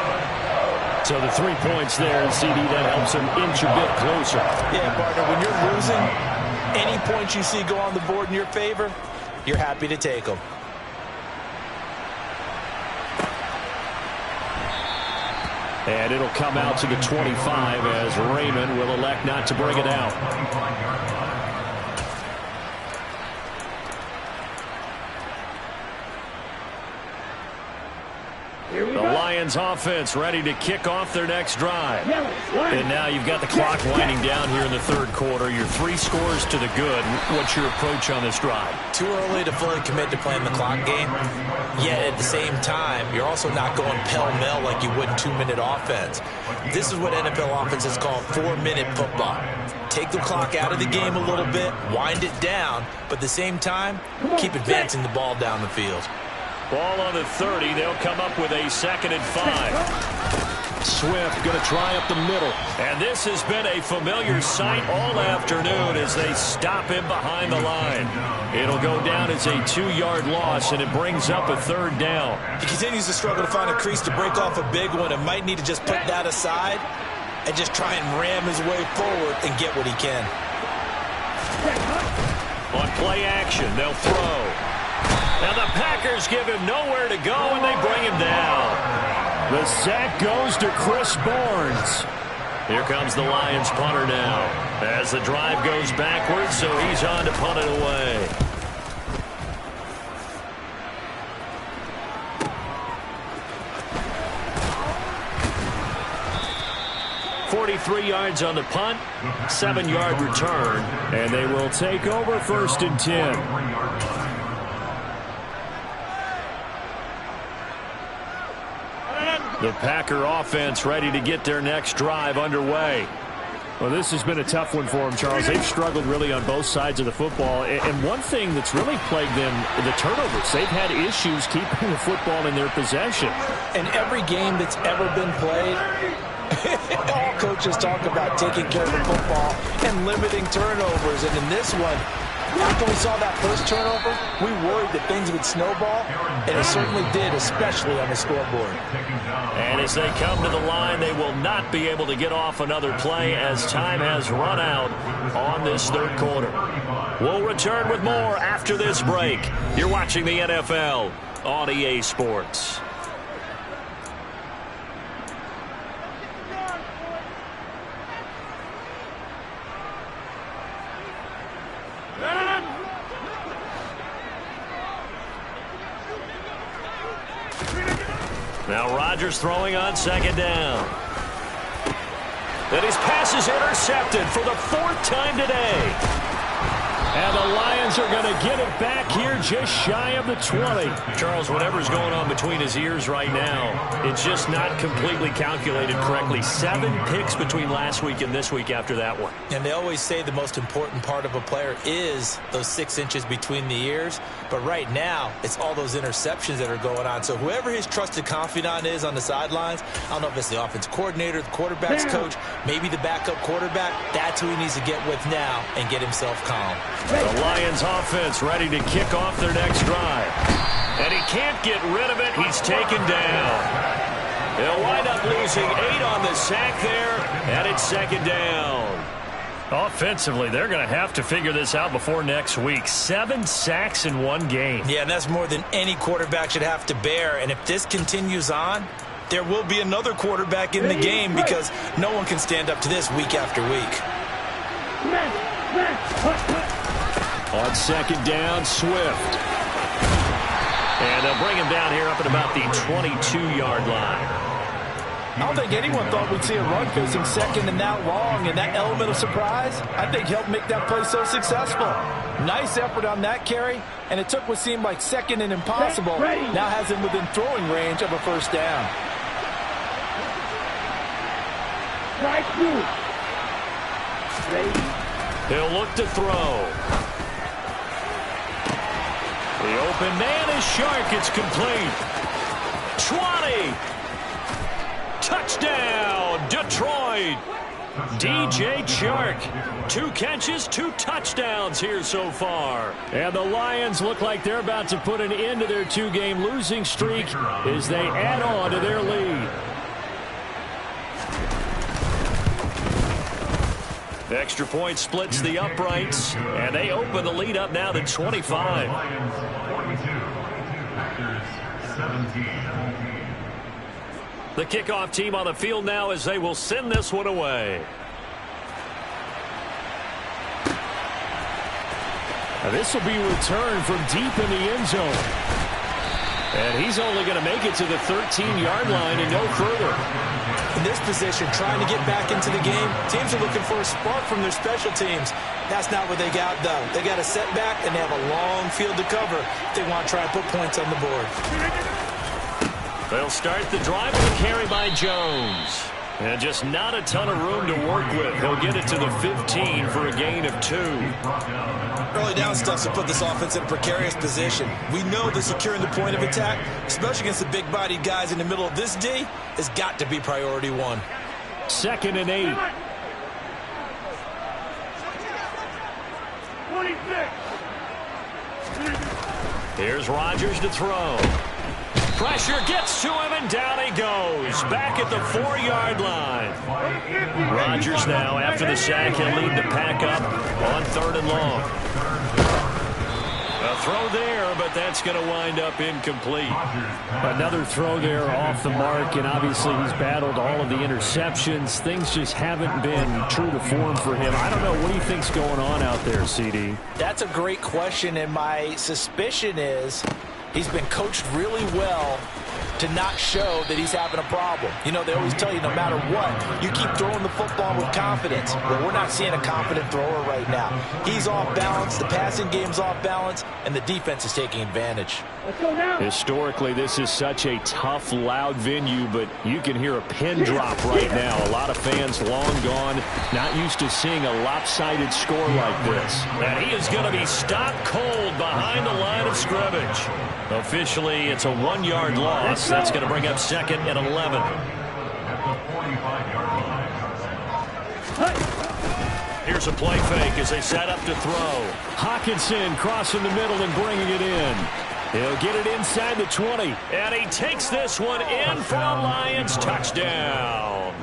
Speaker 5: So the 3 points there, and CD, that helps them inch a bit closer.
Speaker 6: Yeah, partner, when you're losing, any points you see go on the board in your favor, you're happy to take them.
Speaker 5: And it'll come out to the 25 as Raymond will elect not to bring it out. The Lions offense ready to kick off their next drive. And now you've got the clock winding down here in the 3rd quarter. Your 3 scores to the good. What's your approach on this drive?
Speaker 6: Too early to fully commit to playing the clock game. Yet at the same time, you're also not going pell-mell like you would in 2-minute offense. This is what NFL offenses call 4-minute football. take the clock out of the game a little bit, wind it down, but at the same time, keep advancing the ball down the field.
Speaker 5: Ball on the 30. They'll come up with a 2nd and 5. Swift going to try up the middle. And this has been a familiar sight all afternoon as they stop him behind the line. It'll go down as a 2-yard loss, and it brings up a 3rd down.
Speaker 6: He continues to struggle to find a crease to break off a big one and might need to just put that aside and just try and ram his way forward and get what he can.
Speaker 5: On play action, they'll throw. Now the Packers give him nowhere to go, and they bring him down. The sack goes to Chris Barnes. Here comes the Lions punter now as the drive goes backwards, so he's on to punt it away. .43 yards on the punt, 7-yard return, and they will take over 1st and 10. The Packer offense ready to get their next drive underway.
Speaker 9: Well, this has been a tough one for them, Charles. They've struggled really on both sides of the football. And one thing that's really plagued them, the turnovers. They've had issues keeping the football in their possession.
Speaker 6: In every game that's ever been played, all coaches talk about taking care of the football and limiting turnovers. And in this one, after we saw that first turnover, we worried that things would snowball, and it certainly did, especially on the scoreboard.
Speaker 5: And as they come to the line, they will not be able to get off another play as time has run out on this 3rd quarter. We'll return with more after this break. You're watching the NFL on EA Sports. Now Rodgers throwing on 2nd down. And his pass is intercepted for the 4th time today.
Speaker 9: And the Lions are going to get it back here just shy of the 20.
Speaker 5: Charles, whatever's going on between his ears right now, it's just not completely calculated correctly. 7 picks between last week and this week after that one.
Speaker 6: And they always say the most important part of a player is those 6 inches between the ears. But right now, it's all those interceptions that are going on. So whoever his trusted confidant is on the sidelines, I don't know if it's the offense coordinator, the quarterback's coach, maybe the backup quarterback, that's who he needs to get with now and get himself calm.
Speaker 5: The Lions offense ready to kick off their next drive. And he can't get rid of it. He's taken down. They'll wind up losing 8 on the sack there, and it's 2nd down.
Speaker 9: Offensively, they're going to have to figure this out before next week. 7 sacks in one game.
Speaker 6: Yeah, and that's more than any quarterback should have to bear. And if this continues on, there will be another quarterback in the game because no one can stand up to this week after week.
Speaker 5: On 2nd down, Swift. And they'll bring him down here up at about the 22-yard line.
Speaker 6: I don't think anyone thought we'd see a run facing 2nd and that long, and that element of surprise, I think, helped make that play so successful. Nice effort on that carry, and it took what seemed like 2nd and impossible, now has him within throwing range of a 1st down.
Speaker 5: He'll look to throw. The open man is Shark. It's complete. 20. Touchdown, Detroit. DJ Chark. 2 catches, 2 touchdowns here so far.
Speaker 9: And the Lions look like they're about to put an end to their 2-game losing streak as they add on to their lead.
Speaker 5: The extra point splits the uprights, and they open the lead up now to 25. The kickoff team on the field now as they will send this one away.
Speaker 9: Now this will be returned from deep in the end zone.
Speaker 5: And he's only going to make it to the 13-yard line and no further.
Speaker 6: In this position, trying to get back into the game, teams are looking for a spark from their special teams. That's not what they got, though. They got a setback, and they have a long field to cover if they want to try and put points on the board.
Speaker 5: They'll start the drive with a carry by Jones. And just not a ton of room to work with. He'll get it to the 15 for a gain of 2.
Speaker 6: Early down stuff to put this offense in a precarious position. We know that securing the point of attack, especially against the big-bodied guys in the middle of this D, has got to be priority 1.
Speaker 9: 2nd and 8.
Speaker 8: 26.
Speaker 5: Here's Rodgers to throw. Pressure gets to him, and down he goes. Back at the 4-yard line. Rodgers now, after the sack, he'll lead the pack up on 3rd and long. A throw there, but that's going to wind up incomplete.
Speaker 9: Another throw there off the mark, and obviously he's battled all of the interceptions. Things just haven't been true to form for him. I don't know. What do you think's going on out there, CD?
Speaker 6: That's a great question, and my suspicion is he's been coached really well to not show that he's having a problem. You know, they always tell you no matter what, you keep throwing the football with confidence. Well, we're not seeing a confident thrower right now. He's off balance, the passing game's off balance, and the defense is taking advantage.
Speaker 8: Let's go now.
Speaker 9: Historically, this is such a tough, loud venue, but you can hear a pin drop right now. A lot of fans long gone, not used to seeing a lopsided score like this.
Speaker 5: And he is going to be stopped cold behind the line of scrimmage. Officially, it's a 1-yard loss. That's going to bring up 2nd and 11. Here's a play fake as they set up to throw.
Speaker 9: Hockenson crossing the middle and bringing it in. He'll get it inside the 20.
Speaker 5: And he takes this one in for a Lions touchdown.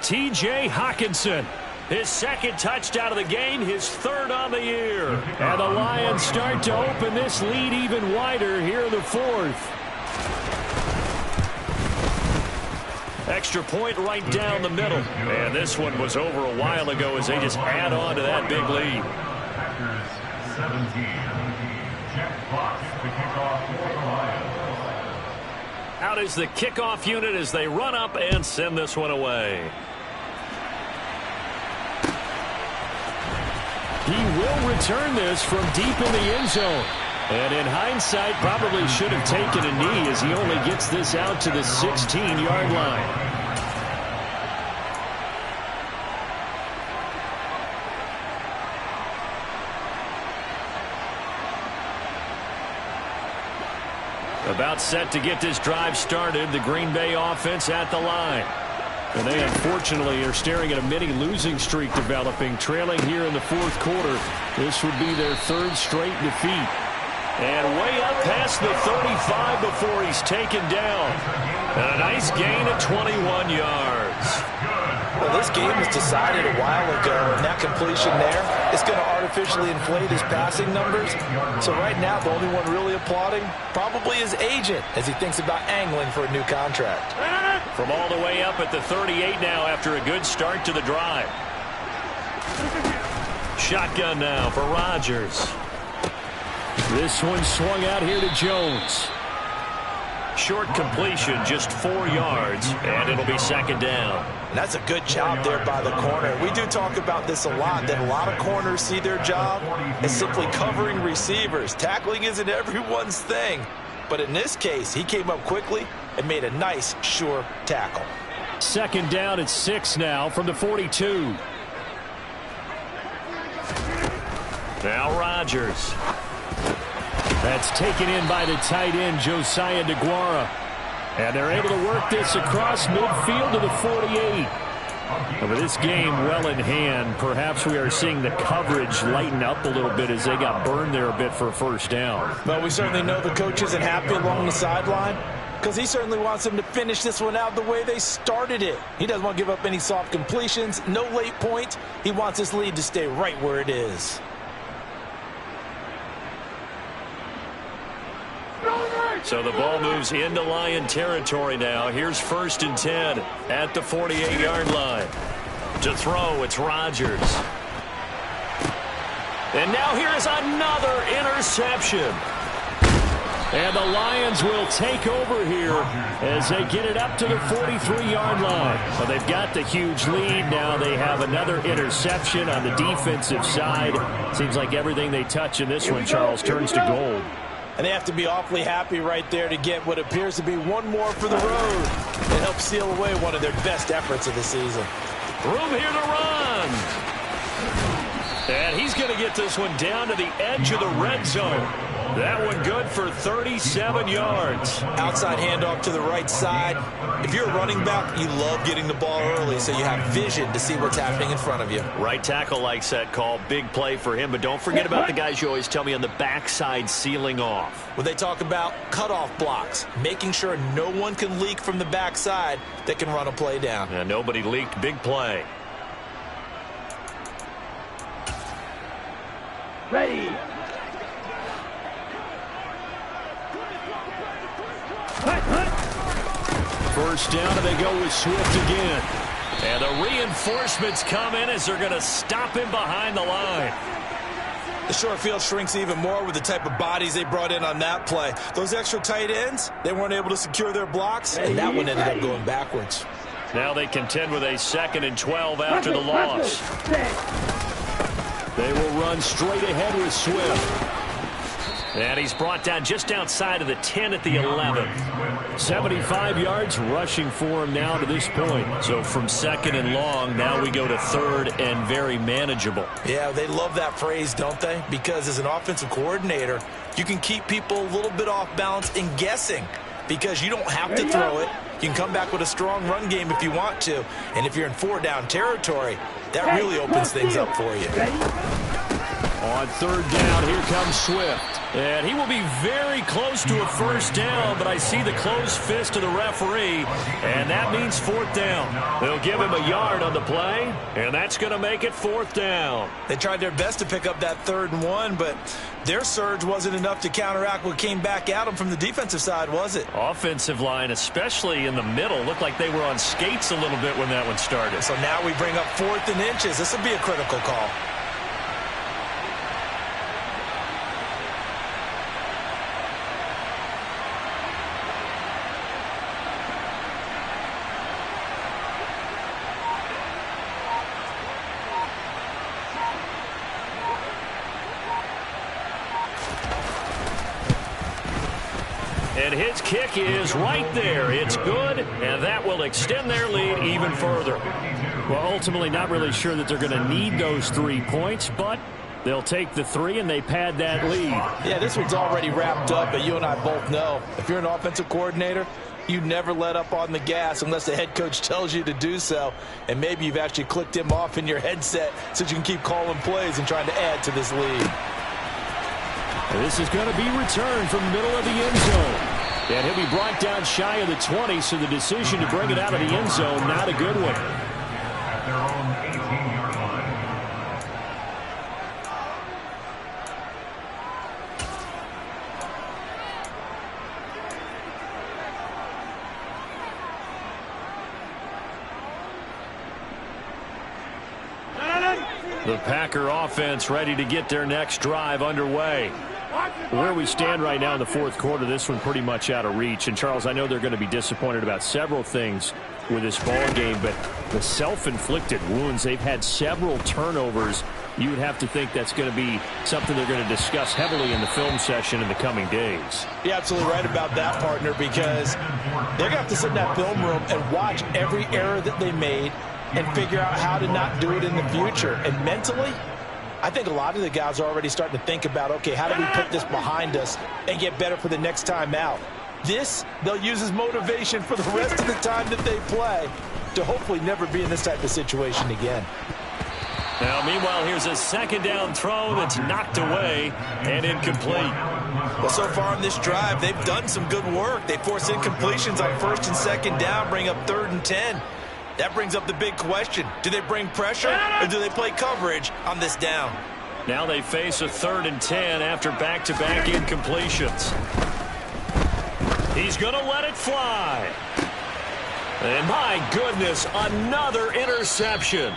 Speaker 9: T.J. Hockenson.
Speaker 5: His 2nd touchdown of the game, his 3rd on the year.
Speaker 9: And the Lions start to open this lead even wider here in the 4th.
Speaker 5: Extra point right down the middle. And this one was over a while ago as they just add on to that big lead.
Speaker 8: Packers 17. Jack Fox to kick off for the Lions.
Speaker 5: Out is the kickoff unit as they run up and send this one away.
Speaker 9: He will return this from deep in the end zone. And in hindsight, probably should have taken a knee as he only gets this out to the 16-yard line.
Speaker 5: About set to get this drive started, the Green Bay offense at the line.
Speaker 9: And they unfortunately are staring at a mini losing streak developing, trailing here in the 4th quarter. This would be their 3rd straight defeat.
Speaker 5: And way up past the 35 before he's taken down. And a nice gain of 21 yards.
Speaker 6: Well, this game was decided a while ago, and that completion there is going to artificially inflate his passing numbers. So right now, the only one really applauding probably his agent as he thinks about angling for a new contract.
Speaker 5: From all the way up at the 38 now after a good start to the drive. Shotgun now for Rodgers.
Speaker 9: This one swung out here to Jones.
Speaker 5: Short completion, just 4 yards, and it'll be 2nd down.
Speaker 6: And that's a good job there by the corner. We do talk about this a lot, that a lot of corners see their job as simply covering receivers. Tackling isn't everyone's thing. But in this case, he came up quickly and made a nice, sure tackle.
Speaker 9: 2nd down at 6 now from the 42.
Speaker 5: Now Rodgers.
Speaker 9: That's taken in by the tight end, Josiah DeGuara. And they're able to work this across midfield to the 48. And with this game well in hand, perhaps we are seeing the coverage lighten up a little bit as they got burned there a bit for a 1st down.
Speaker 6: But we certainly know the coach isn't happy along the sideline because he certainly wants them to finish this one out the way they started it. He doesn't want to give up any soft completions, no late points. He wants his lead to stay right where it is.
Speaker 5: So the ball moves into Lion territory now. Here's 1st and 10 at the 48-yard line. To throw, it's Rodgers. And now here is another interception.
Speaker 9: And the Lions will take over here as they get it up to the 43-yard line. Well, they've got the huge lead. Now they have another interception on the defensive side. Seems like everything they touch in this one, Charles, turns to gold.
Speaker 6: And they have to be awfully happy right there to get what appears to be one more for the road and help seal away one of their best efforts of the season.
Speaker 9: Room here to run. And he's going to get this one down to the edge of the red zone. That one good for 37 yards.
Speaker 6: Outside handoff to the right side. If you're a running back, you love getting the ball early so you have vision to see what's happening in front of you.
Speaker 5: Right tackle likes that call. Big play for him. But don't forget about the guys you always tell me on the backside sealing off.
Speaker 6: When they talk about cutoff blocks, making sure no one can leak from the backside that can run a play down.
Speaker 5: And nobody leaked. Big play.
Speaker 7: Ready.
Speaker 9: First down, and they go with Swift again. And the reinforcements come in as they're going to stop him behind the line.
Speaker 6: The short field shrinks even more with the type of bodies they brought in on that play. Those extra tight ends, they weren't able to secure their blocks, and that one ended up going backwards.
Speaker 9: Now they contend with a 2nd and 12 after the loss. They will run straight ahead with Swift. And he's brought down just outside of the 10 at the 11. 75 yards rushing for him now to this point. So from 2nd and long, now we go to 3rd and very manageable.
Speaker 6: Yeah, they love that phrase, don't they? Because as an offensive coordinator, you can keep people a little bit off balance and guessing because you don't have to throw it. You can come back with a strong run game if you want to. And if you're in 4-down territory, that really opens things up for you.
Speaker 9: On 3rd down, here comes Swift. And he will be very close to a 1st down, but I see the closed fist of the referee, and that means 4th down. They'll give him a yard on the play, and that's going to make it 4th down.
Speaker 6: They tried their best to pick up that 3rd and 1, but their surge wasn't enough to counteract what came back at them from the defensive side, was it?
Speaker 9: Offensive line, especially in the middle, looked like they were on skates a little bit when that one started.
Speaker 6: So now we bring up 4th and inches. This will be a critical call.
Speaker 9: And his kick is right there. It's good, and that will extend their lead even further. Well, ultimately not really sure that they're going to need those 3 points, but they'll take the 3 and they pad that lead.
Speaker 6: Yeah, this one's already wrapped up, but you and I both know if you're an offensive coordinator, you never let up on the gas unless the head coach tells you to do so. And maybe you've actually clicked him off in your headset so you can keep calling plays and trying to add to this lead.
Speaker 9: This is going to be returned from the middle of the end zone. And he'll be brought down shy of the 20, so the decision to bring it out of the end zone, not a good one.
Speaker 8: At their own 18-yard line.
Speaker 9: The Packer offense ready to get their next drive underway. Where we stand right now in the 4th quarter, this one pretty much out of reach. And, Charles, I know they're going to be disappointed about several things with this ball game, but the self-inflicted wounds, they've had several turnovers. You would have to think that's going to be something they're going to discuss heavily in the film session in the coming days.
Speaker 6: You're absolutely right about that, partner, because they're going to have to sit in that film room and watch every error that they made and figure out how to not do it in the future. And mentally, I think a lot of the guys are already starting to think about, okay, how do we put this behind us and get better for the next time out? This, they'll use as motivation for the rest of the time that they play to hopefully never be in this type of situation again.
Speaker 9: Now, meanwhile, here's a 2nd down throw that's knocked away and incomplete.
Speaker 6: Well, so far in this drive, they've done some good work. They force incompletions on 1st and 2nd down, bring up 3rd and 10. That brings up the big question. Do they bring pressure or do they play coverage on this down?
Speaker 9: Now they face a 3rd and 10 after back-to-back incompletions. He's going to let it fly. And my goodness, another interception.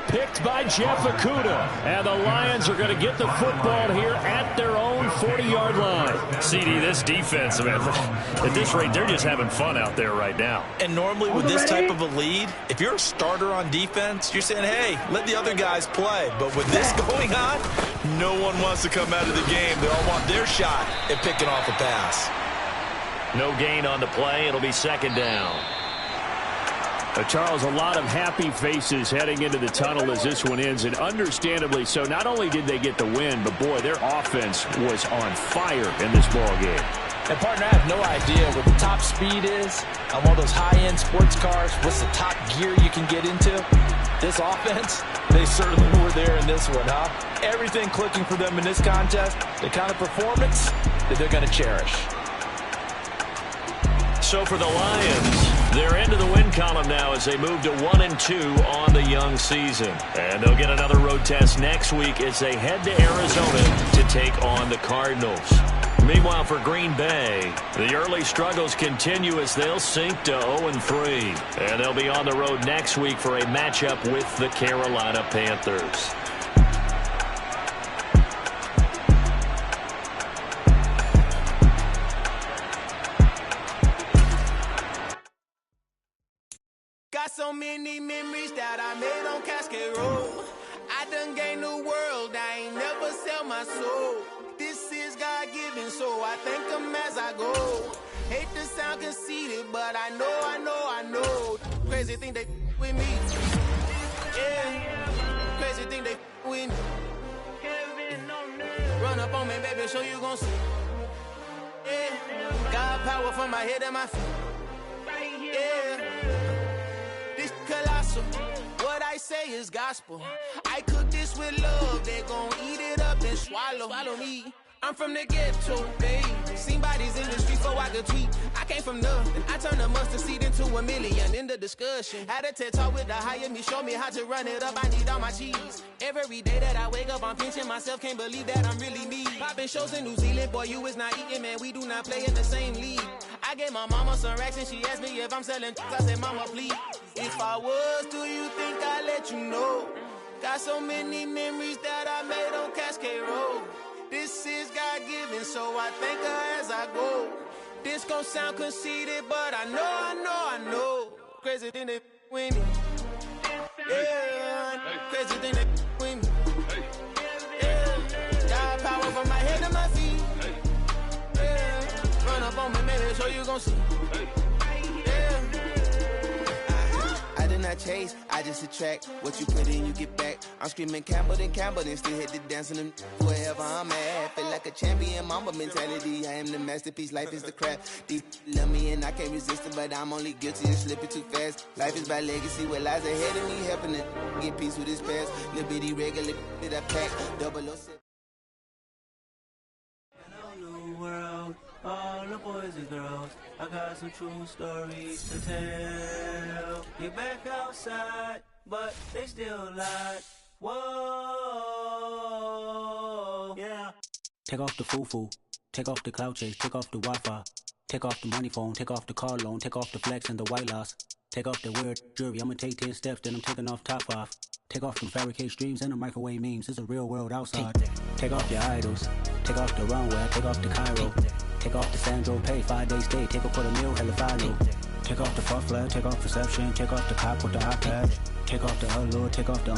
Speaker 9: picked by Jeff Okudah. And the Lions are going to get the football here at their own 40-yard line.
Speaker 5: CD, this defense, man, at this rate, they're just having fun out there right now.
Speaker 6: And normally with this type of a lead, if you're a starter on defense, you're saying, hey, let the other guys play. But with this going on, no one wants to come out of the game. They all want their shot at picking off a pass.
Speaker 5: No gain on the play. It'll be second down.
Speaker 9: Charles, a lot of happy faces heading into the tunnel as this one ends, and understandably so. Not only did they get the win, but, boy, their offense was on fire in this ball game.
Speaker 6: And, partner, I have no idea what the top speed is on one of those high-end sports cars. What's the top gear you can get into? This offense, they certainly were there in this one, huh? Everything clicking for them in this contest, the kind of performance that they're going to cherish.
Speaker 5: So for the Lions, they're into the win column now as they move to 1-2 on the young season. And they'll get another road test next week as they head to Arizona to take on the Cardinals. Meanwhile, for Green Bay, the early struggles continue as they'll sink to 0-3. And they'll be on the road next week for a matchup with the Carolina Panthers.
Speaker 1: Got so many memories that I made on Cascade Road. I done gained the world, I ain't never sell my soul. This is God-given, so I thank him as I go. Hate to sound conceited, but I know. Crazy thing they with me. Yeah, crazy thing they with me. Run up on me, baby, show you gon' see. Yeah, God power from my head and my feet. Yeah. Colossal. What I say is gospel. I cook this with love. They gon' eat it up and swallow me. I'm from the ghetto, baby. Seen bodies in the streets so I could tweet. I came from nothing. I turned a mustard seed into $1 million in the discussion. Had a TED talk with the higher me, show me how to run it up. I need all my cheese. Every day that I wake up, I'm pinching myself. Can't believe that I'm really me. Popping shows in New Zealand, boy, you is not eating, man. We do not play in the same league. I gave my mama some racks and she asked me if I'm selling. I said, mama, please. If I was, do you think I'd let you know? Got so many memories that I made on Cascade Road. This is God-given, so I thank her as I go. This gon' sound conceited, but I know. Crazy thing they with me. Yeah, crazy thing they with me. Yeah, got power from my head to my feet. Yeah, run up on me, maybe so you gon' see. I chase, I just attract what you put in, you get back. I'm screaming Campbell, then still hit the dance and wherever I'm at. Feel like a champion, mamba mentality. I am the masterpiece, life is the crap. Deep love me and I can't resist it, but I'm only guilty of slipping too fast. Life is about legacy, what lies ahead of me, helping it get peace with his past. Little bitty regular that I pack, 007.
Speaker 10: World, all the boys and girls, I got some true stories to tell. Get back outside, but they still lie. Whoa, yeah.
Speaker 11: Take off the foo-foo, take off the cloud chase, take off the Wi-Fi, take off the money phone, take off the car loan, take off the flex and the white loss, take off the weird jewelry. I'ma take 10 steps, then I'm taking off top 5. Take off them fabricate streams and the microwave memes. It's a real world outside. Take off your idols. Take off the runway. Take off the Cairo. Take off the Sandro Pay. 5-day stay. Take a quarter meal. Hella follow. Take off the fuck flag. Take off perception. Take off the cop with the iPad. Take off the allure. Take off the